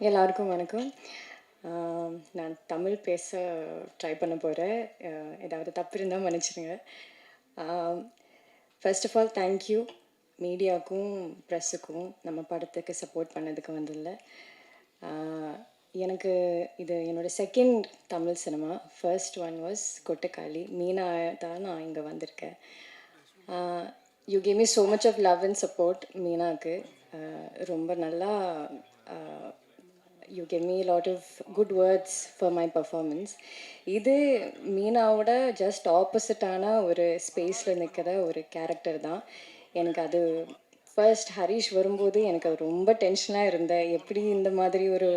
எல்லாருக்கும் வணக்கம். நான் தமிழ் பேச ட்ரை பண்ண போகிறேன். ஏதாவது தப்பு இருந்தால் மன்னிச்சிடுங்க. ஃபர்ஸ்ட் ஆஃப் ஆல் தேங்க்யூ மீடியாவுக்கும் ப்ரெஸ்ஸுக்கும் நம்ம படத்துக்கு சப்போர்ட் பண்ணதுக்கு வந்ததில்ல. எனக்கு இது என்னோடய second Tamil cinema. First one was Kottukkaali. Meena தான் நான் இங்கே வந்திருக்கேன். You gave me so much of love and support மீனாவுக்கு. ரொம்ப நல்லா you gave me a lot of good words for my performance. இது மீனாவோட ஜஸ்ட் ஆப்போசிட்டான ஒரு ஸ்பேஸில் நிற்கிற ஒரு கேரக்டர் தான். எனக்கு அது ஃபர்ஸ்ட் ஹரிஷ் வரும்போது எனக்கு அது ரொம்ப டென்ஷனாக இருந்தேன். எப்படி இந்த மாதிரி ஒரு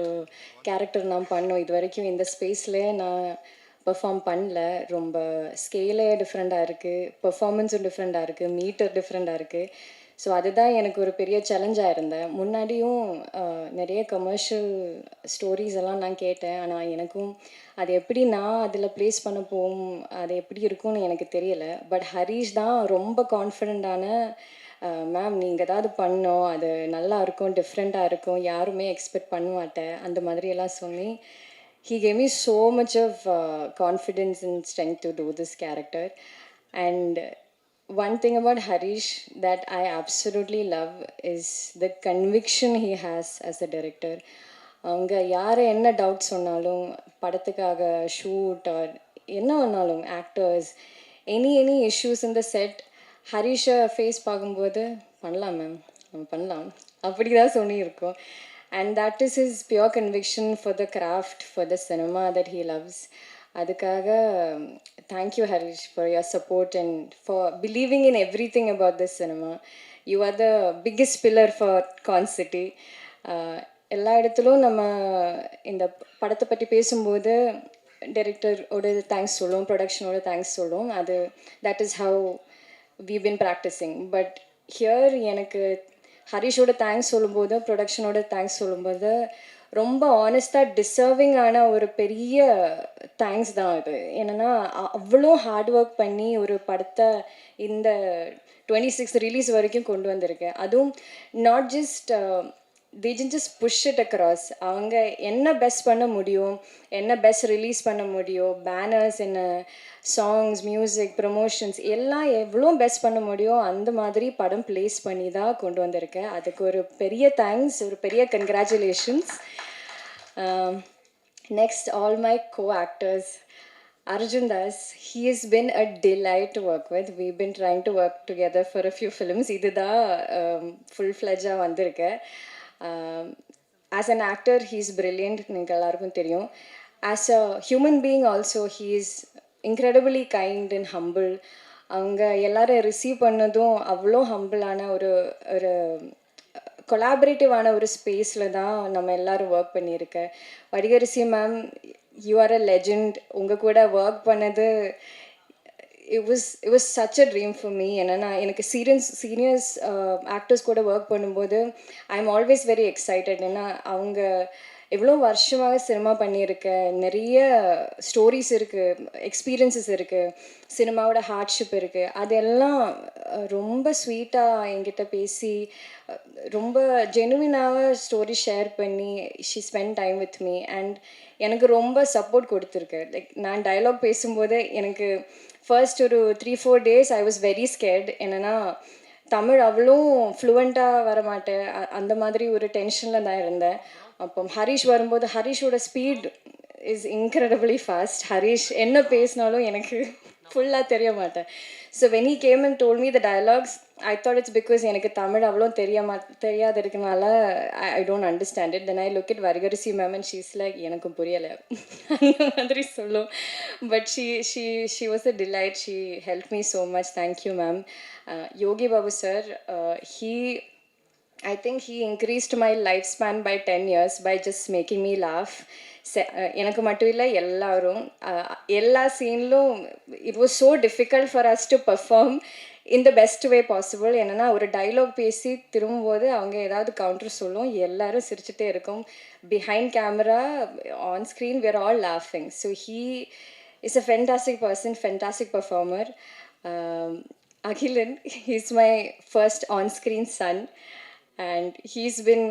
கேரக்டர் நான் பண்ணோம், இது வரைக்கும் இந்த ஸ்பேஸில் நான் பெர்ஃபார்ம் பண்ணல. ரொம்ப ஸ்கேலே டிஃப்ரெண்ட்டாக இருக்குது, பெர்ஃபார்மன்ஸும் டிஃப்ரெண்ட்டாக இருக்குது, மீட்டர் டிஃப்ரெண்ட்டாக இருக்குது. ஸோ அதுதான் எனக்கு ஒரு பெரிய சேலஞ்சாக இருந்தேன். முன்னாடியும் நிறைய கமர்ஷியல் ஸ்டோரிஸ் எல்லாம் நான் கேட்டேன். ஆனால் எனக்கும் அது எப்படி நான் அதில் ப்ளேஸ் பண்ண போகும், அது எப்படி இருக்கும்னு எனக்கு தெரியலை. பட் ஹரீஷ் தான் ரொம்ப கான்ஃபிடெண்ட்டான, மேம் நீங்கள் ஏதாவது பண்ணோம், அது நல்லா இருக்கும், டிஃப்ரெண்ட்டாக இருக்கும், யாருமே எக்ஸ்பெக்ட் பண்ண மாட்டேன், அந்த மாதிரியெல்லாம் சொல்லி he gave me so much of confidence and strength to do this character. And one thing about Harish that I absolutely love is the conviction he has as a director. அவங்க யார் என்ன doubt சொன்னாலும், படத்துக்காக shoot R என்ன வேணாலும், actors, any issues இந்த set, ஹரிஷை face பார்க்கும்போது பண்ணலாம் மேம், நம்ம பண்ணலாம், அப்படி தான் சொல்லியிருக்கோம். And that is his pure conviction for the craft, for the cinema that he loves. அதுக்காக thank you Harish for your support and for believing in everything about this cinema. You are the biggest pillar for கான்சிட்டி. எல்லா இடத்துலையும் நம்ம இந்த படத்தை பற்றி பேசும்போது டைரக்டரோட thanks சொல்லுவோம், ப்ரொடக்ஷனோட தேங்க்ஸ் சொல்லுவோம். அது that is how we been practicing. But here எனக்கு ஹரிஷோட தேங்க்ஸ் சொல்லும்போது, ப்ரொடக்ஷனோட தேங்க்ஸ் சொல்லும்போது ரொம்ப ஆனஸ்டாக டிசர்விங்கான ஒரு பெரிய தேங்க்ஸ் தான் அது. என்னென்னா அவ்வளோ ஹார்ட் ஒர்க் பண்ணி ஒரு படத்தை இந்த 26 ரிலீஸ் வரைக்கும் கொண்டு வந்திருக்கேன். அதுவும் not just they didn't just push it across. அவங்க என்ன பெஸ்ட் பண்ண முடியும், என்ன பெஸ்ட் ரிலீஸ் பண்ண முடியும், பேனர்ஸ், என்ன சாங்ஸ், மியூசிக், ப்ரமோஷன்ஸ் எல்லாம் எவ்வளோ பெஸ்ட் பண்ண முடியும் அந்த மாதிரி படம் ப்ளேஸ் பண்ணி தான் கொண்டு வந்திருக்கேன். அதுக்கு ஒரு பெரிய தேங்க்ஸ், ஒரு பெரிய congratulations. Next all my co actors. Arjun Das, he has been a delight to work with. We've been trying to work together for a few films. இதுதான் full-fledged வந்திருக்கேன். As an actor, he's brilliant. நீங்கள் எல்லாருக்கும் தெரியும். As a human being also, he is incredibly kind and humble. அவங்க எல்லாரும் receive பண்ணதும் அவ்வளோ ஹம்பிளான ஒரு ஒரு கொலாபரேட்டிவான ஒரு ஸ்பேஸில் தான் நம்ம எல்லோரும் ஒர்க் பண்ணியிருக்கேன். Vadivukkarasi ma'am, you are a legend. உங்கள் கூட ஒர்க் பண்ணது it was such a dream for me. என்னன்னா எனக்கு சீனியர்ஸ் ஆக்டர்ஸ் கூட ஒர்க் பண்ணும்போது I am always very excited. ஏன்னா அவங்க எவ்வளோ வருஷமாக சினிமா பண்ணியிருக்கேன், நிறைய ஸ்டோரிஸ் இருக்குது, எக்ஸ்பீரியன்ஸஸ் இருக்குது, சினிமாவோட ஹார்ட்ஷிப் இருக்குது. அதெல்லாம் ரொம்ப ஸ்வீட்டாக என்கிட்ட பேசி ரொம்ப ஜெனுவினாக ஸ்டோரி ஷேர் பண்ணி she spend time with me. And எனக்கு ரொம்ப சப்போர்ட் கொடுத்துருக்கு. லைக் நான் டயலாக் பேசும்போது எனக்கு ஃபர்ஸ்ட் ஒரு 3-4 days I was very scared. என்னென்னா தமிழ் அவ்வளோ ஃப்ளூவெண்ட்டாக வரமாட்டேன், அந்த மாதிரி ஒரு டென்ஷனில் தான் இருந்தேன். அப்போ ஹரிஷ் வரும்போது ஹரிஷோட speed is incredibly fast. Harish என்ன பேசினாலும் எனக்கு ஃபுல்லாக தெரிய மாட்டேன். So when he came and told me the dialogues, I thought it's because எனக்கு தமிழ் அவ்வளோ தெரியாது இருக்கனால I don't understand it. Then I look it Vadivukkarasi ma'am and she's like எனக்கும் புரியலை அந்த மாதிரி சொல்லும். But she was a delight. She help me so much. Thank you ma'am. Yogi Babu sir, I think he increased my lifespan by 10 years by just making me laugh. எனக்கு மட்டும் இல்லை, எல்லாரும் எல்லா சீன்லும் it was so difficult for us to perform in the best way possible. என்னென்னா ஒரு dialogue பேசி திரும்பும்போது அவங்க ஏதாவது கவுண்டர் சொல்லும், எல்லாரும் சிரிச்சுட்டே இருக்கும். Behind camera, on screen, we are all laughing. So he is a fantastic person, fantastic performer. Akhilan, he's my first on-screen son. And he's been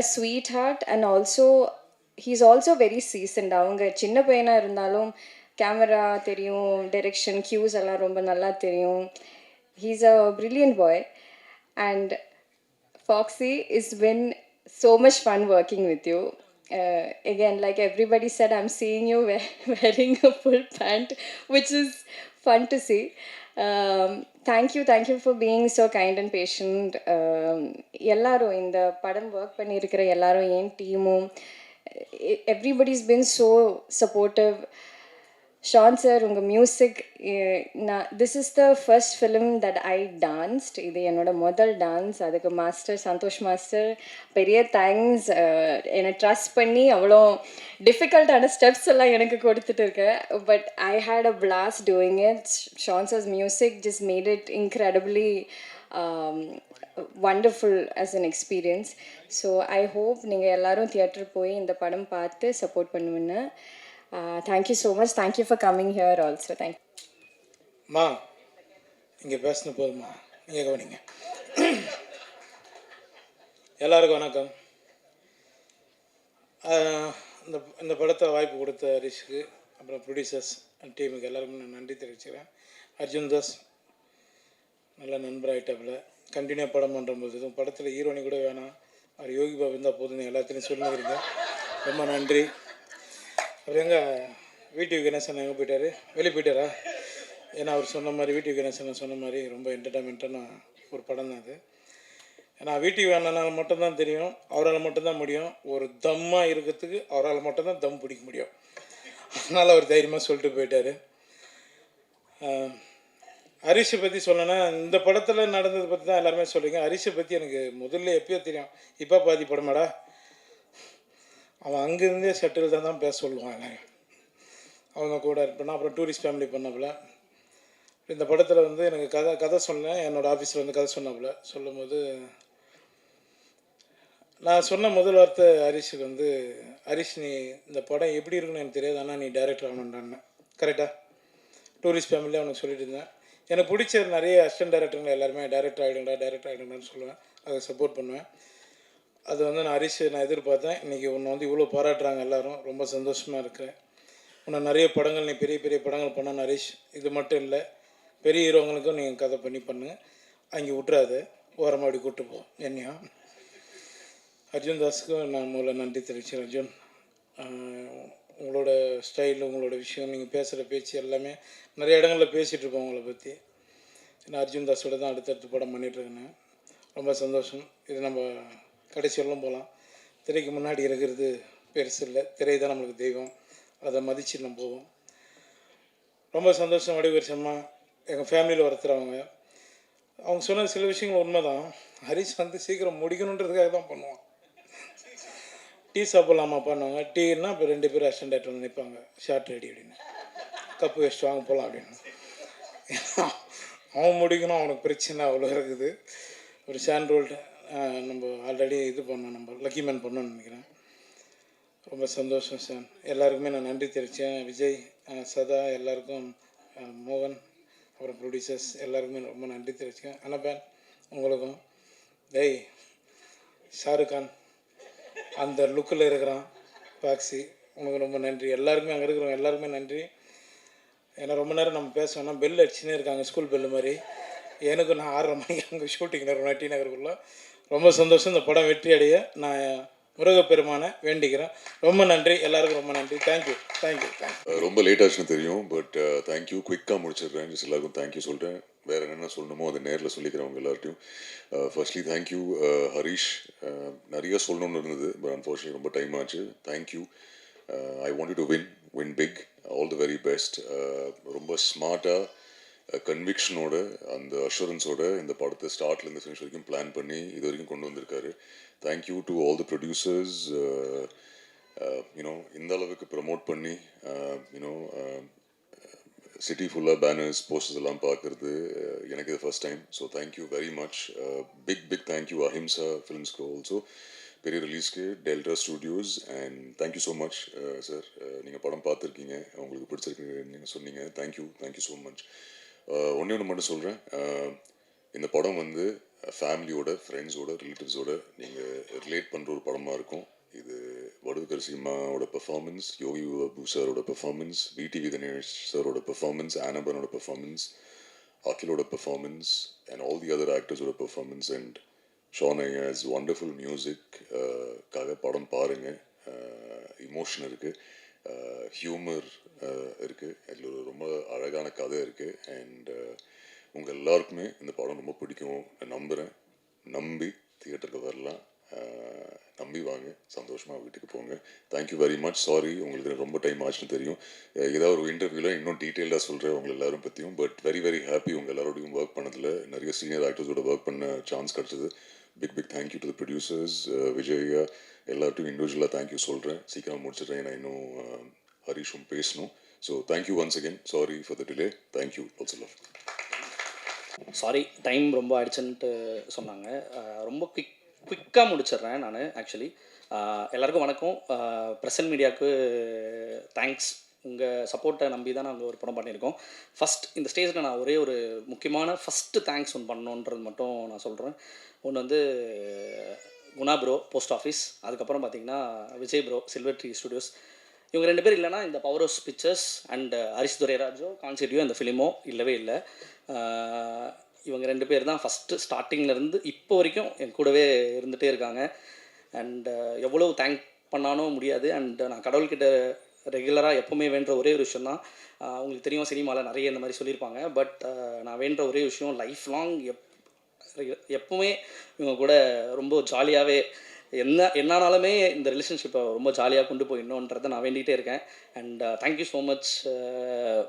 a sweetheart, and also he's also very seasoned. அவங்க சின்ன பையனா இருந்தாலும் camera தெரியும், direction cues எல்லாம் ரொம்ப நல்லா தெரியும். He's a brilliant boy. And Foxy, it's been so much fun working with you. Again, like everybody said, I'm seeing you wearing a full pant, which is fun to see. Thank you for being so kind and patient. எல்லாரும் இந்த படம் work பண்ணியிருக்கிற எல்லாரும் என் டீமும் everybody's been so supportive. Sean sir, உங்கள் music, this is the first film that I danced. இது என்னோட முதல் டான்ஸ். அதுக்கு மாஸ்டர் சந்தோஷ் மாஸ்டர் பெரிய தேங்க்ஸ். என்னை ட்ரஸ்ட் பண்ணி அவ்வளோ டிஃபிகல்ட்டான ஸ்டெப்ஸ் எல்லாம் எனக்கு கொடுத்துட்டு இருக்கேன். But I had a blast doing it. Sean sir's music just made it incredibly wonderful as an experience. So I hope நீங்கள் எல்லோரும் தியேட்டர் போய் இந்த படம் பார்த்து சப்போர்ட் பண்ணுவேன்னு. Thank you so much. Thank you for coming here also. Thank you. மா இங்கே பேசின போதுமா, இங்கே கவனிங்க. எல்லாருக்கும் வணக்கம். இந்த படத்தை வாய்ப்பு கொடுத்த ஹரிஷ்க்கு, அப்புறம் ப்ரொடியூசர்ஸ் அண்ட் டீமுக்கு எல்லாருக்கும் நான் நன்றி தெரிவிச்சுக்கிறேன். அர்ஜுன் தாஸ் நல்ல நண்பராகிட்டாப்புல கண்டினியூ படம் பண்ணும்போது இதுவும் படத்தில் ஹீரோனி கூட வேணாம், அவர் யோகி பாபு இருந்தால் போதுன்னு எல்லாத்தையும் சொல்லுங்கிறீங்க. ரொம்ப நன்றி. அவர் எங்கள் வீட்டு கணேசன் எங்கே போயிட்டார், வெளியே போயிட்டாரா? ஏன்னா அவர் சொன்ன மாதிரி வீட்டு கணேசன் சொன்ன மாதிரி ரொம்ப என்டர்டைன்மெண்ட்டான ஒரு படம் தான் அது. ஏன்னா வீட்டுக்கு வேணனால மட்டும்தான் தெரியும், அவரால் மட்டும்தான் முடியும். ஒரு தம்மாக இருக்கிறதுக்கு அவரால் மட்டும்தான் தம் பிடிக்க முடியும். அதனால் அவர் தைரியமாக சொல்லிட்டு போயிட்டார். ஹரிஷை பற்றி சொல்லணுன்னா, இந்த படத்தில் நடந்ததை பற்றி தான் எல்லாருமே சொல்லுங்க. ஹரிஷை பற்றி எனக்கு முதல்ல எப்பயோ தெரியும். இப்போ பாதி படமாடா, அவன் அங்கேருந்தே செட்டில் தான் பேச சொல்லுவான். அவங்க கூட இருப்பேன்னா அப்புறம் டூரிஸ்ட் ஃபேமிலி பண்ணப்பில் இந்த படத்தில் வந்து எனக்கு கதை சொன்னேன். என்னோடய ஆஃபீஸில் வந்து கதை சொன்னாப்புல. சொல்லும்போது நான் சொன்ன முதல் வார்த்தை ஹரிஷுக்கு வந்து, ஹரிஷ் நீ இந்த படம் எப்படி இருக்குன்னு எனக்கு தெரியாது, ஆனால் நீ டைரக்டர் ஆகணுன்றான்னு. கரெக்டாக டூரிஸ்ட் ஃபேமிலியாக அவனுக்கு சொல்லிட்டு இருந்தேன். எனக்கு பிடிச்ச நிறைய அசிஸ்டன்ட் டைரக்டருங்க எல்லாருமே டைரக்டர் ஆகிடுங்கடான்னு சொல்லுவேன். அதை சப்போர்ட் பண்ணுவேன். அது வந்து நான் ஹரிஷ் நான் எதிர்பார்த்தேன். இன்றைக்கி உன்னை வந்து இவ்வளோ பாராட்டுறாங்க எல்லோரும், ரொம்ப சந்தோஷமாக இருக்கிறேன். உன்னை நிறைய படங்கள் நீ பெரிய பெரிய படங்கள் பண்ண ஹரிஷ். இது மட்டும் இல்லை, பெரிய ஹீரோங்களுக்கும் நீங்கள் கதை பண்ணு, அங்கே விட்றாது, ஓரமாக அப்படி கூப்பிட்டு போ என்னையும். அர்ஜுன் தாஸுக்கும் நான் முதல்ல நன்றி தெரிவிச்சேன். அர்ஜுன், உங்களோட ஸ்டைல், உங்களோட விஷயம், நீங்கள் பேசுகிற பேச்சு எல்லாமே நிறைய இடங்களில் பேசிகிட்டு இருப்போம் உங்களை பற்றி. நான் அர்ஜுன் தாஸோட தான் அடுத்தடுத்து படம் பண்ணிகிட்ருக்கேன். ரொம்ப சந்தோஷம். இது நம்ம கடைசி வரலும் போகலாம். திரைக்கு முன்னாடி இருக்கிறது பெருசு இல்லை, திரை தான் நம்மளுக்கு தெய்வம். அதை மதித்து நம்ம போவோம். ரொம்ப சந்தோஷம். வடிவரிசம்மா எங்கள் ஃபேமிலியில் ஒருத்தர். அவங்க சொன்ன சில விஷயங்கள் உண்மை தான். ஹரிஷ் வந்து சீக்கிரம் முடிக்கணுன்றதுக்காக தான் பண்ணுவான். டீ சாப்பிட்லாமா பண்ணுவாங்க. டீன்னா இப்போ 2 பேர் அசிஸ்டன்ட் டைரக்டர் வந்து நிற்பாங்க, ஷார்ட் ரெடி அப்படின்னு, கப்பு வச்சுட்டு வாங்க போகலாம் அப்படின்னு. அவன் முடிக்கணும், அவனுக்கு பிரச்சனை அவ்வளோ இருக்குது. ஒரு சாண்ட்ரோல்டு நம்ம ஆல்ரெடி இது பண்ணோம், நம்ம லக்கி மேன் பண்ணோன்னு நினைக்கிறேன். ரொம்ப சந்தோஷம் சார். எல்லாருக்குமே நான் நன்றி தெரிவித்தேன். விஜய், சதா, எல்லாருக்கும், மோகன், அப்புறம் ப்ரொடியூசர்ஸ் எல்லாருக்குமே ரொம்ப நன்றி தெரிவிச்சேன். அனபேன் உங்களுக்கும். ஷாருக் கான் அந்த லுக்கில் இருக்கிறான் பாக்ஸி, உனக்கு ரொம்ப நன்றி. எல்லாருக்குமே அங்கே இருக்கிறவங்க எல்லாருக்குமே நன்றி. ஏன்னா ரொம்ப நேரம் நம்ம பேசணும்னா பெல் அடிச்சுன்னே இருக்காங்க, ஸ்கூல் பெல்லு மாதிரி. எனக்கு நான் 6:30 மணிக்கு அங்கே ஷூட்டிங் நடக்கும் டி நகருக்குள்ளே. ரொம்ப சந்தோஷம். இந்த படம் வெற்றி அடைய நான் முருகப்பெருமானை வேண்டிக்கிறேன். ரொம்ப நன்றி எல்லாருக்கும், ரொம்ப நன்றி. தேங்க்யூ. ரொம்ப லேட் ஆச்சுன்னு தெரியும், பட் தேங்க்யூ. குயிக்காக முடிச்சிடுறேன். ஜஸ்ட் எல்லாருக்கும் தேங்க்யூ சொல்கிறேன். வேறு என்னென்ன சொல்லணுமோ அதை நேரில் சொல்லிக்கிறவங்க எல்லார்ட்டையும். Firstly thank you Harish. நிறைய சொல்லணும்னு இருந்தது, பட் அன்ஃபார்ச்சுனேட்லி ரொம்ப டைம் ஆச்சு. Thank you. I want you to win big. All the very best. ரொம்ப ஸ்மார்ட்டாக, கன்விக்ஷனோட, அந்த அஷூரன்ஸோட இந்த படத்தை ஸ்டார்ட்லேருந்து ஃபினிஷ் வரைக்கும் பிளான் பண்ணி இது வரைக்கும் கொண்டு வந்திருக்காரு. Thank you to all the producers. You know இந்த அளவுக்கு ப்ரமோட் பண்ணி யூனோ சிட்டி ஃபுல்லாக பேனர்ஸ், போஸ்டர்ஸ் எல்லாம் பார்க்குறது எனக்கு இது first time. So thank you very much. Big thank you Ahimsa ஃபிலிம்ஸ்க்கு ஆல்சோ, பெரிய ரிலீஸ்க்கு, Delta Studios. And thank you so much sir. நீங்கள் படம் பார்த்துருக்கீங்க, உங்களுக்கு பிடிச்சிருக்கு நீங்கள் சொன்னீங்க. Thank you so much. ஒன்று மட்டும் சொல்கிறேன். இந்த படம் வந்து ஃபேமிலியோட, ஃப்ரெண்ட்ஸோட, ரிலேட்டிவ்ஸோட நீங்கள் ரிலேட் பண்ணுற ஒரு படமாக இருக்கும். இது வடுகர் சினிமாவோட பெர்ஃபார்மன்ஸ், யோகி பாபு சாரோட பெர்ஃபார்மன்ஸ், விடிவி தினேஷ் சாரோட பெர்ஃபார்மன்ஸ், ஆனபனோட பெர்ஃபார்மன்ஸ், அகிலோட performance and all the other ஆக்டர்ஸோட பெர்ஃபார்மன்ஸ் அண்ட் ஷான் ஐயாஸ் வண்டர்ஃபுல் மியூசிக் காக படம் பாருங்கள். இமோஷன் இருக்குது, ஹியூமர் இருக்குது, அதில் ஒரு ரொம்ப அழகான கதை இருக்குது. அண்ட் உங்கள் எல்லாருக்குமே இந்த படம் ரொம்ப பிடிக்கும் நம்புகிறேன். நம்பி தியேட்டருக்கு வரலாம், நம்பி வாங்க, சந்தோஷமாக வீட்டுக்கு போங்க. Thank you very much. சாரி உங்களுக்கு ரொம்ப டைம் ஆச்சுன்னு தெரியும். ஏதாவது ஒரு இன்டர்வியூவில் இன்னும் டீட்டெயிலாக சொல்கிறேன் உங்களை எல்லாரும் பற்றியும். பட் வெரி வெரி ஹாப்பி உங்கள் எல்லாரோடையும் ஒர்க் பண்ணதில். நிறைய சீனியர் ஆக்டர்ஸோட ஒர்க் பண்ண சான்ஸ் கிடச்சிது. Big thank you to the producers, Vijaya, எல்லார்ட்டையும் இண்டிவிஜுவலாக தேங்க்யூ சொல்கிறேன். சீக்கிரம் முடிச்சிடுறேன், நான் இன்னும் ஹரிஷும் பேசணும். So thank you once again. Sorry for the delay. Thank you. Also love. Sorry time ரொம்ப ஆயிடுச்சுன்ட்டு சொன்னாங்க. ரொம்ப குயிக்காக முடிச்சிடுறேன் நான். ஆக்சுவலி எல்லாருக்கும் வணக்கம். ப்ரெசன்ட் மீடியாவுக்கு தேங்க்ஸ். உங்கள் சப்போர்ட்டை நம்பி தான் நாங்கள் ஒரு படம் பண்ணியிருக்கோம். ஃபஸ்ட் இந்த ஸ்டேஜில் நான் ஒரே ஒரு முக்கியமான ஃபஸ்ட்டு தேங்க்ஸ் ஒன்று பண்ணணுன்றது மட்டும் நான் சொல்கிறேன். ஒன்று வந்து குணா ப்ரோ, போஸ்ட் ஆஃபீஸ். அதுக்கப்புறம் பார்த்தீங்கன்னா Vijay bro, Silver Tree Studios. இவங்க 2 பேர் இல்லைனா இந்த Power House Pictures and Harish துரைராஜோ கான்செப்டியோ இந்த ஃபிலிமோ இல்லவே இல்லை. இவங்க 2 பேர் தான் ஃபஸ்ட்டு ஸ்டார்டிங்லேருந்து இப்போ வரைக்கும் என் கூடவே இருந்துகிட்டே இருக்காங்க. அண்ட் எவ்வளோ தேங்க் பண்ணாலும் முடியாது. அண்ட் நான் கடவுள்கிட்ட ரெகுலராக எப்போவுமே வேண்ட ஒரே ஒரு விஷயம் தான், உங்களுக்கு தெரியும் சினிமாவில் நிறைய இந்த மாதிரி சொல்லியிருப்பாங்க. பட் நான் வேண்ட ஒரே விஷயம் லைஃப் லாங் எப்போவுமே இவங்க கூட ரொம்ப ஜாலியாகவே என்னானாலுமே இந்த ரிலேஷன்ஷிப்பை ரொம்ப ஜாலியாக கொண்டு போயிடணுன்றதை நான் வேண்டிகிட்டே இருக்கேன். And thank you so much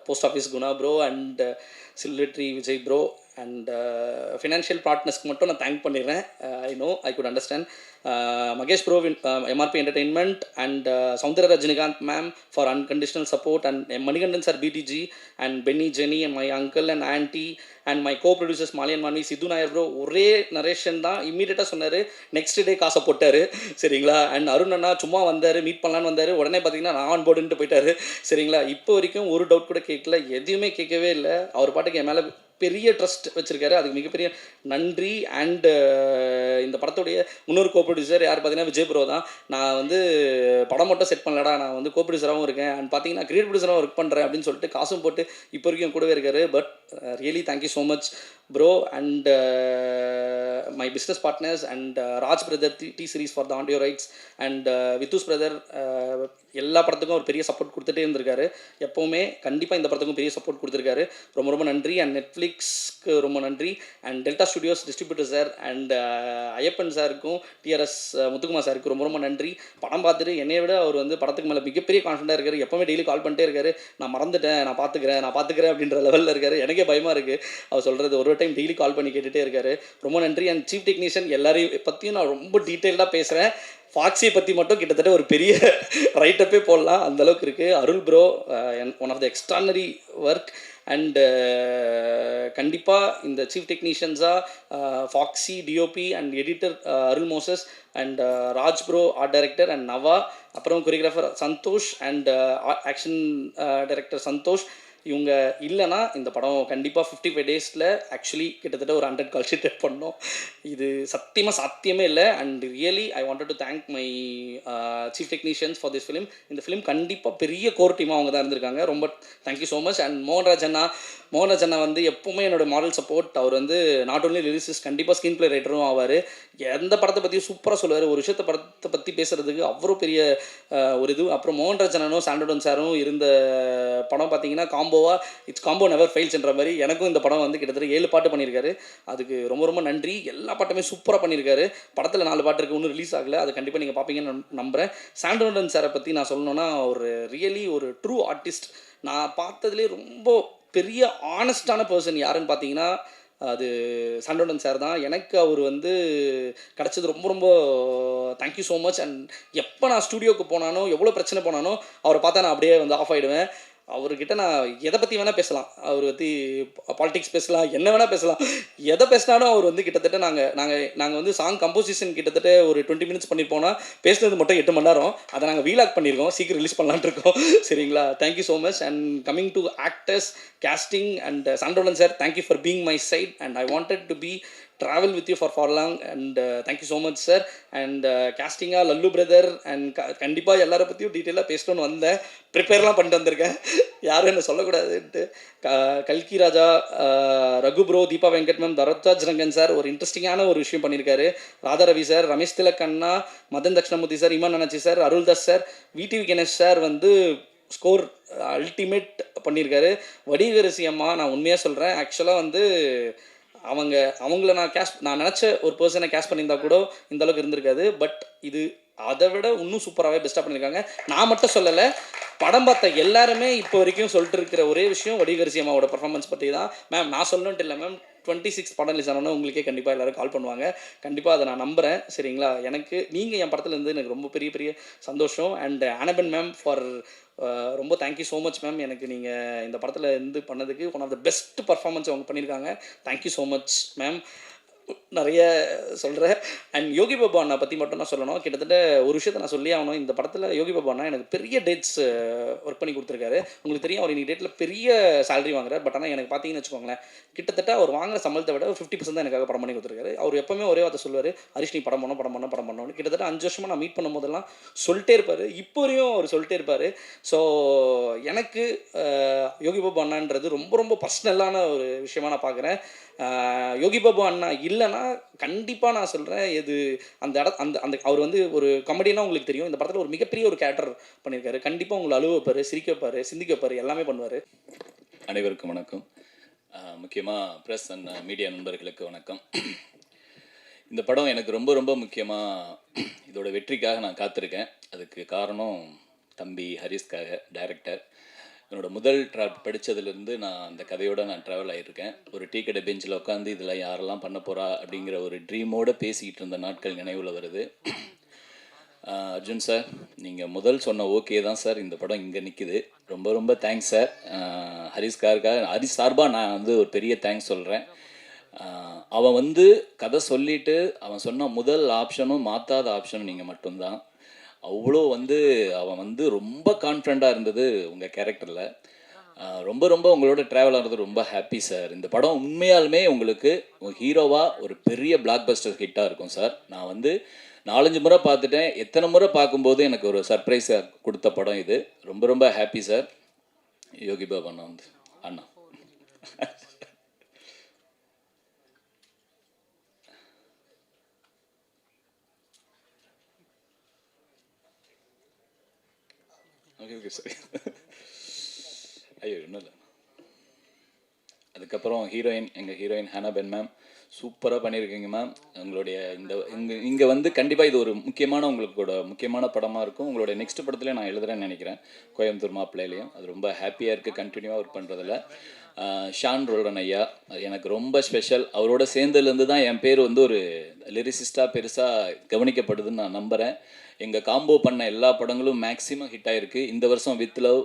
post office Guna bro and Silver Tree Vijay bro. And financial பார்ட்னர்ஸ்க்கு மட்டும் நான் தேங்க் பண்ணிடுறேன். I know I could understand. Mahesh bro, MRP entertainment and Soundarya Rajinikanth ma'am for unconditional support and Manikandan sir PDG and Benny Jenny and my uncle and aunty and my co producers மாலியன் Manvi, Sidhu Nair bro. ஒரே narration தான், இம்மீடியட்டாக சொன்னார், next day காசை போட்டார். சரிங்களா. And Arun அண்ணா சும்மா வந்தார், மீட் பண்ணலான்னு வந்தார், உடனே பார்த்தீங்கன்னா நான் ஆன் போர்டுன்ட்டு போயிட்டார். சரிங்களா. இப்போ வரைக்கும் ஒரு டவுட் கூட கேட்கல, எதுவுமே கேட்கவே இல்லை. அவர் பாட்டுக்கு என் மேலே பெரிய ட்ரஸ்ட் வச்சுருக்காரு, அதுக்கு மிகப்பெரிய நன்றி. அண்டு இந்த படத்துடைய இன்னொரு கோ ப்ரொடியூசர் யார் பார்த்தீங்கன்னா விஜய் ப்ரோ தான். நான் வந்து படம் மட்டும் செட் பண்ணலடா, நான் வந்து கோ ப்ரொடியூசராகவும் இருக்கேன் அண்ட் பார்த்தீங்கன்னா கிரியேட் ப்ரொடியூசராகவும் ஒர்க் பண்ணுறேன் அப்படின்னு சொல்லிட்டு காசும் போட்டு இப்போ வரைக்கும் கூடவே இருக்காரு. But really thank you so much bro. And my business partners and Raj brother T Series for the audio rights and வித்துஸ் பிரதர் எல்லா படத்துக்கும் ஒரு பெரிய சப்போர்ட் கொடுத்துட்டே இருந்திருக்காரு. எப்போவுமே கண்டிப்பாக இந்த படத்துக்கும் பெரிய சப்போர்ட் கொடுத்துருக்காரு. ரொம்ப ரொம்ப நன்றி. அண்ட் நெட்ஃப்ளிக்ஸ்க்கு ரொம்ப நன்றி. And delta studios distributor sir and Ayyappan சாருக்கும் டிஆர்எஸ் முத்துக்குமார் சாருக்கு ரொம்ப ரொம்ப நன்றி. படம் பார்த்துட்டு என்னை விட அவர் வந்து படத்துக்கு மேலே மிகப்பெரிய கான்ஃபிடண்டாக இருக்கார். எப்போவுமே டெய்லி கால் பண்ணிட்டே இருக்காரு, நான் மறந்துட்டேன், நான் பார்த்துக்கிறேன் அப்படின்ற லெவலில் இருக்கார். எனக்கே பயமாக இருக்குது அவர் சொல்கிறது. ஒரு டைம் டெய்லி கால் பண்ணி கேட்டுகிட்டே இருக்காரு. ரொம்ப நன்றி. அண்ட் சீஃப் டெக்னீஷியன் எல்லாரையும் பற்றியும் நான் ரொம்ப டீட்டெயிலாக பேசுகிறேன். ஃபாக்ஸியை பற்றி மட்டும் கிட்டத்தட்ட ஒரு பெரிய ரைட்டப்பே போடலாம், அந்தளவுக்கு இருக்குது. Arul bro one of the extraordinary work. And கண்டிப்பாக இந்த சீஃப் டெக்னீஷியன்ஸாக ஃபாக்ஸி, DOP and editor Arul Moses and Raj bro art director and Nava, அப்புறம் choreographer Santhosh and action director Santhosh. இவங்க இல்லைனா இந்த படம் கண்டிப்பாக 55 டேஸில் ஆக்சுவலி கிட்டத்தட்ட ஒரு 100 கால் ஷீட் பண்ணோம். இது சத்தியமாக சாத்தியமே இல்லை. And really I wanted to thank my chief technicians for this film. இந்த ஃபிலிம் கண்டிப்பாக பெரிய கோர் டீமாக அவங்க தான் இருந்திருக்காங்க. ரொம்ப thank you so much. And Mohanraj அண்ணா வந்து எப்போவுமே என்னோட மாரல் சப்போர்ட். அவர் வந்து நாட் ஓன்லி லிரிசிஸ்ட், கண்டிப்பாக ஸ்க்ரீன் பிளே ரைட்டரும் ஆவார். எந்த படத்தை பற்றியும் சூப்பராக சொல்லுவார். ஒரு விஷயத்தை படத்தை பற்றி பேசுகிறதுக்கு அவ்வளோ பெரிய ஒரு இது. அப்புறம் மோகன்ராஜ் அண்ணனும் சாண்டோடன் சாரும் இருந்த படம் பார்த்தீங்கன்னா இட்ஸ் காம்போ நெவர் ஃபெயில்ஸ்ன்ற மாதிரி எனக்கும் இந்த படம் வந்து கிட்டத்தட்ட 7 பாட்டு பண்ணியிருக்காரு. அதுக்கு ரொம்ப ரொம்ப நன்றி. எல்லா பாட்டுமே சூப்பராக பண்ணியிருக்காரு. படத்தில் 4 பாட்டு இருக்குது, இன்னும் ரிலீஸ் ஆகலை. அது கண்டிப்பாக நீங்கள் பார்ப்பீங்கன்னு நம்புகிறேன். சாண்டோடன் சாரை பற்றி நான் சொல்லணுன்னா ஒரு ரியலி ஒரு ட்ரூ ஆர்டிஸ்ட். நான் பார்த்ததுலேயே ரொம்ப பெரிய ஆனஸ்டான பர்சன் யாருன்னு பார்த்தீங்கன்னா அது சாண்டோடன் சார் தான். எனக்கு அவர் வந்து கிடச்சது ரொம்ப ரொம்ப தேங்க்யூ ஸோ மச். அண்ட் எப்போ நான் ஸ்டூடியோவுக்கு போனானோ, எவ்வளோ பிரச்சனை போனானோ, அவரை பார்த்தா நான் அப்படியே வந்து ஆஃப் ஆகிடுவேன். அவர்கிட்ட நான் எதை பற்றி வேணால் பேசலாம், அவர் பற்றி பாலிடிக்ஸ் பேசலாம், என்ன வேணால் பேசலாம். எதை பேசினாலும் அவர் வந்து கிட்டத்தட்ட நாங்கள் வந்து சாங் கம்போசிஷன் கிட்டத்தட்ட ஒரு 20 மினிட்ஸ் பண்ணியிருப்போம்னா பேசுனது மட்டும் 8 மணி நேரம். அதை நாங்கள் வீலாக் பண்ணியிருக்கோம், சீக்கிரம் ரிலீஸ் பண்ணலான்ட்டு இருக்கோம். சரிங்களா. Thank you so much. And coming to actors, casting and சாண்டோலன் sir, thank you for being my side. And I wanted to be travel with you for long and thank you so much sir. And கேஸ்டிங்காக Lallu brother and கண்டிப்பாக எல்லாரை பற்றியும் டீட்டெயிலாக பேசணும்னு வந்தேன். ப்ரிப்பேர்லாம் பண்ணிட்டு வந்திருக்கேன், யாரும் என்ன சொல்லக்கூடாதுன்ட்டு. கல்கி Raja, Raghu bro, Deepa Venkat ma'am, Bharadwaj Rangan sir ஒரு இன்ட்ரெஸ்டிங்கான ஒரு விஷயம் பண்ணியிருக்காரு. ராதா ரவி சார், ரமேஷ் திலக் அண்ணா, Madan Dakshinamoorthy sir, Imman Annachi sir, Aruldoss sir, VTV Ganesh sir வந்து ஸ்கோர் அல்டிமேட் பண்ணியிருக்காரு. வடிகரசி அம்மா, நான் உண்மையாக சொல்கிறேன், ஆக்சுவலாக வந்து அவங்கள நான் நினச்ச ஒரு பர்சனை கேஷ் பண்ணியிருந்தா கூட இந்த அளவுக்கு இருந்திருக்காது. பட் இது அதை விட இன்னும் சூப்பராகவே பெஸ்ட்டாக பண்ணியிருக்காங்க. நான் மட்டும் சொல்லலை, படம் பார்த்த எல்லாருமே இப்போ வரைக்கும் சொல்லிட்டு இருக்கிற ஒரே விஷயம் வடிகரசி அம்மாவோட பர்ஃபார்மன்ஸ் பற்றி தான். மேம் நான் சொல்லணுன்ட்டு இல்லை மேம், 26 படம் ரிலீஸ் ஆனோன்னா உங்களுக்கே கண்டிப்பாக எல்லோரும் கால் பண்ணுவாங்க. கண்டிப்பாக அதை நான் நம்புகிறேன். சரிங்களா? எனக்கு நீங்கள் என் படத்தில் இருந்து எனக்கு ரொம்ப பெரிய பெரிய சந்தோஷம். அண்ட் ஆனபன் மேம் ஃபார் ரொம்ப தேங்க்யூ ஸோ மச் மேம். எனக்கு நீங்கள் இந்த படத்தில் இருந்து பண்ணதுக்கு one of the best performance அவங்க பண்ணியிருக்காங்க. Thank you so much ma'am. நிறைய சொல்கிறேன். அண்ட் யோகி பாபு அண்ணா பற்றி மட்டும் நான் சொல்லணும். கிட்டத்தட்ட ஒரு விஷயத்தை நான் சொல்லி ஆகணும். இந்த படத்தில் யோகி பாபு அண்ணா எனக்கு பெரிய டேட்ஸ் ஒர்க் பண்ணி கொடுத்துருக்காரு. உங்களுக்கு தெரியும், அவர் இன்னைக்கு டேட்டில் பெரிய சேலரி வாங்குறாரு. பட் ஆனால் எனக்கு பார்த்தீங்கன்னு வச்சுக்கோங்களேன், கிட்டத்தட்ட அவர் வாங்குற சம்பளத்தை விட 50% தான் எனக்காக படம் பண்ணி கொடுத்துருக்காரு. அவர் எப்போவுமே ஒரே வார்த்தை சொல்லுவார், ஹரிஷ் நீ படம் பண்ணணும். கிட்டத்தட்ட 5 வருஷமாக நான் மீட் பண்ணும் போதெல்லாம் சொல்லிட்டே இருப்பார். இப்போ வரையும் அவர் சொல்லிட்டே இருப்பார். ஸோ எனக்கு யோகி பாபு அண்ணான்றது ரொம்ப ரொம்ப பர்சனலான ஒரு விஷயமா நான் பார்க்குறேன். யோகி பாபு அண்ணா இல்லைன்னா கண்டிப்பாக நான் சொல்கிறேன், இது அந்த அவர் வந்து ஒரு காமெடினா உங்களுக்கு தெரியும். இந்த படத்தில் ஒரு மிகப்பெரிய ஒரு கேரக்டர் பண்ணியிருக்காரு. கண்டிப்பாக உங்களை அழுவ வைப்பார், சிரிக்க வைப்பார், சிந்திக்க வைப்பார், எல்லாமே பண்ணுவார். அனைவருக்கும் வணக்கம். முக்கியமாக ப்ரெஸ் அண்ட் மீடியா நண்பர்களுக்கு வணக்கம். இந்த படம் எனக்கு ரொம்ப ரொம்ப முக்கியமாக இதோட வெற்றிக்காக நான் காத்திருக்கேன். அதுக்கு காரணம் தம்பி ஹரிஸ்காக, டைரக்டர். என்னோடய முதல் படித்ததுலேருந்து நான் அந்த கதையோடு நான் ட்ராவல் ஆகியிருக்கேன். ஒரு டீ கடை பெஞ்சில் உட்காந்து இதில் யாரெல்லாம் பண்ண போகிறா அப்படிங்கிற ஒரு ட்ரீமோடு பேசிக்கிட்டு இருந்த நாட்கள் நினைவில் வருது. அர்ஜுன் சார், நீங்கள் முதல் சொன்ன ஓகே தான் சார், இந்த படம் இங்கே நிற்குது. ரொம்ப ரொம்ப தேங்க்ஸ் சார். ஹரிஸ் சார்பாக நான் வந்து ஒரு பெரிய தேங்க்ஸ் சொல்கிறேன். அவன் வந்து கதை சொல்லிவிட்டு அவன் சொன்ன முதல் ஆப்ஷனும் மாற்றாத ஆப்ஷனும் நீங்கள் மட்டும்தான். அவ்வளோ வந்து அவன் வந்து ரொம்ப கான்ஃபிடண்ட்டாக இருந்தது உங்கள் கேரக்டரில். ரொம்ப ரொம்ப உங்களோட ட்ராவல் ஆகிறது ரொம்ப ஹாப்பி சார். இந்த படம் உண்மையாலுமே உங்களுக்கு ஹீரோவாக ஒரு பெரிய பிளாக் பஸ்டர் ஹிட்டாக இருக்கும் சார். நான் வந்து 4-5 முறை பார்த்துட்டேன். எத்தனை முறை பார்க்கும்போது எனக்கு ஒரு சர்ப்ரைஸாக கொடுத்த படம் இது. ரொம்ப ரொம்ப ஹாப்பி சார். யோகி பாபு அண்ணா வந்து அண்ணா ஓகே சரி. ஐயோ இன்னும் இல்லை. அதுக்கப்புறம் எங்கள் ஹீரோயின் ஹானாபென் மேம் சூப்பராக பண்ணியிருக்கீங்க மேம். உங்களுடைய இங்கே வந்து கண்டிப்பாக இது ஒரு முக்கியமான படமாக இருக்கும். உங்களுடைய நெக்ஸ்ட் படத்துலேயே நான் எழுதுறேன்னு நினைக்கிறேன், கோயம்புத்தூர் மாப்பிள்ளையிலையும். அது ரொம்ப ஹாப்பியாக இருக்குது கண்டினியூவாக ஒர்க் பண்ணுறதில்ல. ஷான் ரோல்டன் ஐயா எனக்கு ரொம்ப ஸ்பெஷல். அவரோட சேர்ந்ததுலேருந்து தான் என் பேர் வந்து ஒரு லிரிசிஸ்டாக பெருசாக கவனிக்கப்படுதுன்னு நான் நம்புகிறேன். எங்கள் காம்போ பண்ண எல்லா படங்களும் மேக்ஸிமம் ஹிட் ஆகிருக்கு. இந்த வருஷம் வித் லவ்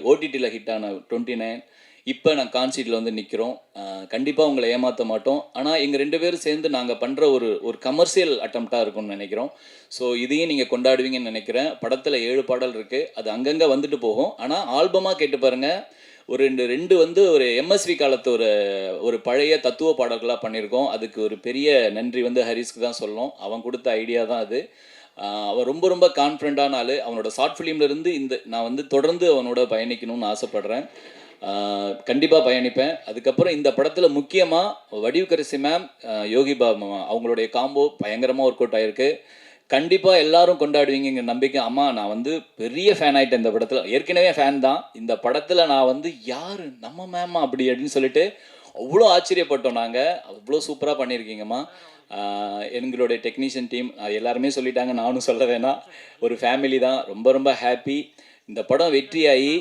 ஓடிடியில் ஹிட் ஆன 29, இப்போ நான் கான்சீட்டில் வந்து நிற்கிறோம். கண்டிப்பாக உங்களை ஏமாற்ற மாட்டோம். ஆனால் எங்கள் 2 பேரும் சேர்ந்து நாங்கள் பண்ணுற ஒரு கமர்ஷியல் அட்டம்ப்டாக இருக்கும்னு நினைக்கிறோம். ஸோ இதையும் நீங்கள் கொண்டாடுவீங்கன்னு நினைக்கிறேன். படத்தில் 7 பாடல் இருக்குது, அது அங்கங்கே வந்துட்டு போகும். ஆனால் ஆல்பமாக கேட்டு பாருங்கள், ஒரு ரெண்டு வந்து ஒரு எம்எஸ்வி காலத்து ஒரு பழைய தத்துவ பாடல்களாக பண்ணியிருக்கோம். அதுக்கு ஒரு பெரிய நன்றி வந்து ஹரிஸ்க்கு தான் சொல்லணும். அவன் கொடுத்த ஐடியா தான் அது. அவன் ரொம்ப ரொம்ப கான்ஃபிடண்ட்டான ஆள். அவனோட ஷார்ட் ஃபிலிம்லேருந்து நான் வந்து தொடர்ந்து அவனோட பயணிக்கணும்னு ஆசைப்பட்றேன். கண்டிப்பாக பயணிப்பேன். அதுக்கப்புறம் இந்த படத்தில் முக்கியமாக வடிவுக்கரசி மேம், யோகி பாபு அவங்களுடைய காம்போ பயங்கரமாக ஒர்க் அவுட் ஆகிருக்கு. கண்டிப்பாக எல்லாரும் கொண்டாடுவீங்க நம்பிக்கை. அம்மா நான் வந்து பெரிய ஃபேன் ஆகிட்டேன் இந்த படத்தில். ஏற்கனவே ஃபேன் தான். இந்த படத்தில் நான் வந்து யார் நம்ம மேமா அப்படின்னு சொல்லிட்டு அவ்வளோ ஆச்சரியப்பட்டோம் நாங்கள். அவ்வளோ சூப்பராக பண்ணியிருக்கீங்கம்மா. எங்களுடைய டெக்னீஷியன் டீம் எல்லாருமே சொல்லிட்டாங்க, நானும் சொல்ல வேணாம். ஒரு ஃபேமிலி தான். ரொம்ப ரொம்ப ஹாப்பி. இந்த படம் வெற்றியாகி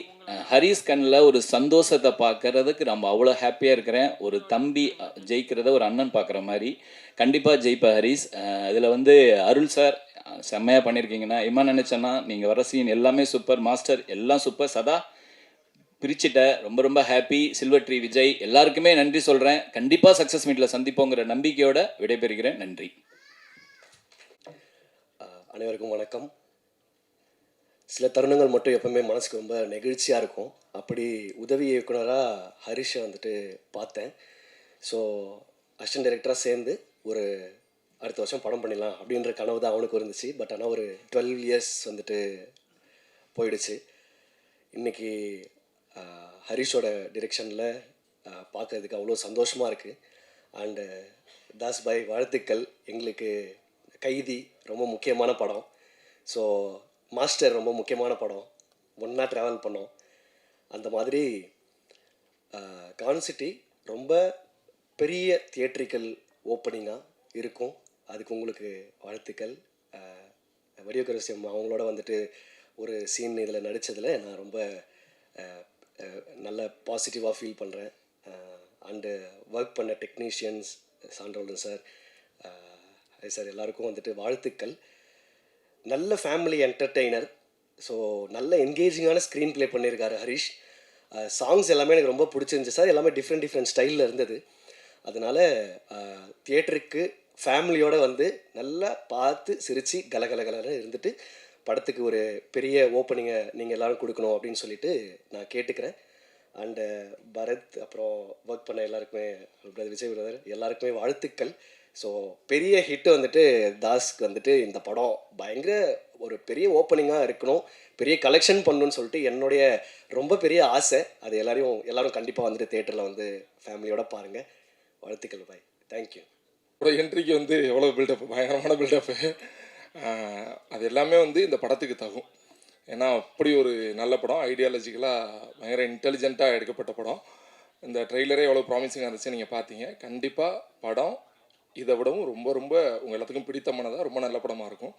ஹரிஸ் கண்ணில் ஒரு சந்தோஷத்தை பார்க்கறதுக்கு நம்ம அவ்வளோ ஹாப்பியாக இருக்கிறேன். ஒரு தம்பி ஜெயிக்கிறத ஒரு அண்ணன் பார்க்குற மாதிரி. கண்டிப்பாக ஜெயிப்பா ஹரிஸ். இதில் வந்து அருள் சார் செம்மையாக பண்ணியிருக்கீங்கன்னா, இம்மா நினச்சேன்னா நீங்கள் வர சீன் எல்லாமே சூப்பர், மாஸ்டர் எல்லாம் சூப்பர். சதா பிரிச்சுட்ட ரொம்ப ரொம்ப ஹாப்பி. சில்வர் ட்ரீ விஜய் எல்லாருக்குமே நன்றி சொல்கிறேன். கண்டிப்பாக சக்ஸஸ் மீட்டில் சந்திப்போங்கிற நம்பிக்கையோட விடைபெறுகிறேன். நன்றி. அனைவருக்கும் வணக்கம். சில தருணங்கள் மட்டும் எப்பவுமே மனசுக்கு ரொம்ப நெகிழ்ச்சியாக இருக்கும். அப்படி உதவி இயக்குனராக ஹரிஷை வந்துட்டு பார்த்தேன். ஸோ அசிஸ்டன்ட் டைரக்டராக சேர்ந்து ஒரு அடுத்த வருஷம் படம் பண்ணிடலாம் அப்படின்ற கனவு தான் அவனுக்கு இருந்துச்சு. பட் ஆனால் ஒரு 12 இயர்ஸ் வந்துட்டு போயிடுச்சு. இன்றைக்கி ஹரிஷோட டிரெக்ஷனில் பார்க்கறதுக்கு அவ்வளோ சந்தோஷமாக இருக்குது. அண்டு தாஸ் பாய் வாழ்த்துக்கள். எங்களுக்கு கைதி ரொம்ப முக்கியமான படம். ஸோ மாஸ்டர் ரொம்ப முக்கியமான படம். ஒன்றா ட்ராவல் பண்ணோம். அந்த மாதிரி கான் சிட்டி ரொம்ப பெரிய தியேட்ரிக்கல் ஓப்பனிங்காக இருக்கும். அதுக்கு உங்களுக்கு வாழ்த்துக்கள். வடிவக்கரசியம் அவங்களோட வந்துட்டு ஒரு சீன் இதில் நடித்ததில் நான் ரொம்ப நல்ல பாசிட்டிவாக ஃபீல் பண்ணுறேன். அண்டு ஒர்க் பண்ண டெக்னீஷியன்ஸ் சான்றோல்டன் சார், சார் எல்லாருக்கும் வந்துட்டு வாழ்த்துக்கள். நல்ல ஃபேமிலி என்டர்டெய்னர். ஸோ நல்ல என்கேஜிங்கான ஸ்க்ரீன் ப்ளே பண்ணியிருக்காரு ஹரிஷ். சாங்ஸ் எல்லாமே எனக்கு ரொம்ப பிடிச்சிருந்துச்சி சார். எல்லாமே டிஃப்ரெண்ட் ஸ்டைலில் இருந்தது. அதனால் தியேட்டருக்கு ஃபேமிலியோடு வந்து நல்லா பார்த்து சிரித்து கலகலகலன்னு இருந்துட்டு படத்துக்கு ஒரு பெரிய ஓப்பனிங்கை நீங்கள் எல்லோரும் கொடுக்கணும் அப்படின்னு சொல்லிட்டு நான் கேட்டுக்கிறேன். அண்டு பரத் அப்புறம் ஒர்க் பண்ண எல்லாருக்குமே, விஜய் பிரதர் எல்லாருக்குமே வாழ்த்துக்கள். ஸோ பெரிய ஹிட்டு வந்துட்டு தாஸ்க்கு வந்துட்டு இந்த படம் பயங்கர ஒரு பெரிய ஓப்பனிங்காக இருக்கணும், பெரிய கலெக்ஷன் பண்ணணும்னு சொல்லிட்டு என்னுடைய ரொம்ப பெரிய ஆசை. அது எல்லோரும் கண்டிப்பாக வந்துட்டு தேட்டரில் வந்து ஃபேமிலியோடு பாருங்கள். வாழ்த்துக்கள் பாய். தேங்க்யூ. என்ட்ரிக்கு வந்து எவ்வளோ பில்டப், பயங்கரமான பில்டப்பு. அது எல்லாமே வந்து இந்த படத்துக்கு தகும். ஏன்னா அப்படி ஒரு நல்ல படம், ஐடியாலஜிக்கலாக பயங்கர இன்டெலிஜென்ட்டாக எடுக்கப்பட்ட படம். இந்த ட்ரெய்லரே எவ்வளோ ப்ராமிசிங்காக இருந்துச்சு நீங்கள் பார்த்தீங்க. கண்டிப்பாக படம் இதை விடவும் ரொம்ப ரொம்ப உங்கள் எல்லாத்துக்கும் பிடித்தமானதாக ரொம்ப நல்ல படமாக இருக்கும்.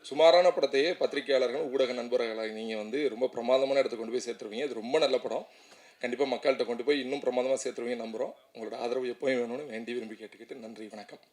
சுமாரான படத்தையே பத்திரிகையாளர்கள், ஊடக நண்பர்களாக நீங்கள் வந்து ரொம்ப பிரமாதமான இடத்துக்கு கொண்டு போய் சேர்த்துருவீங்க. இது ரொம்ப நல்ல படம். கண்டிப்பாக மக்கள்கிட்ட கொண்டு போய் இன்னும் பிரமாதமாக சேர்த்துருவீங்க நம்புகிறோம். உங்களோட ஆதரவு எப்போயும் வேணும்னு வேண்டி விரும்பி கேட்டுக்கிட்டு நன்றி, வணக்கம்.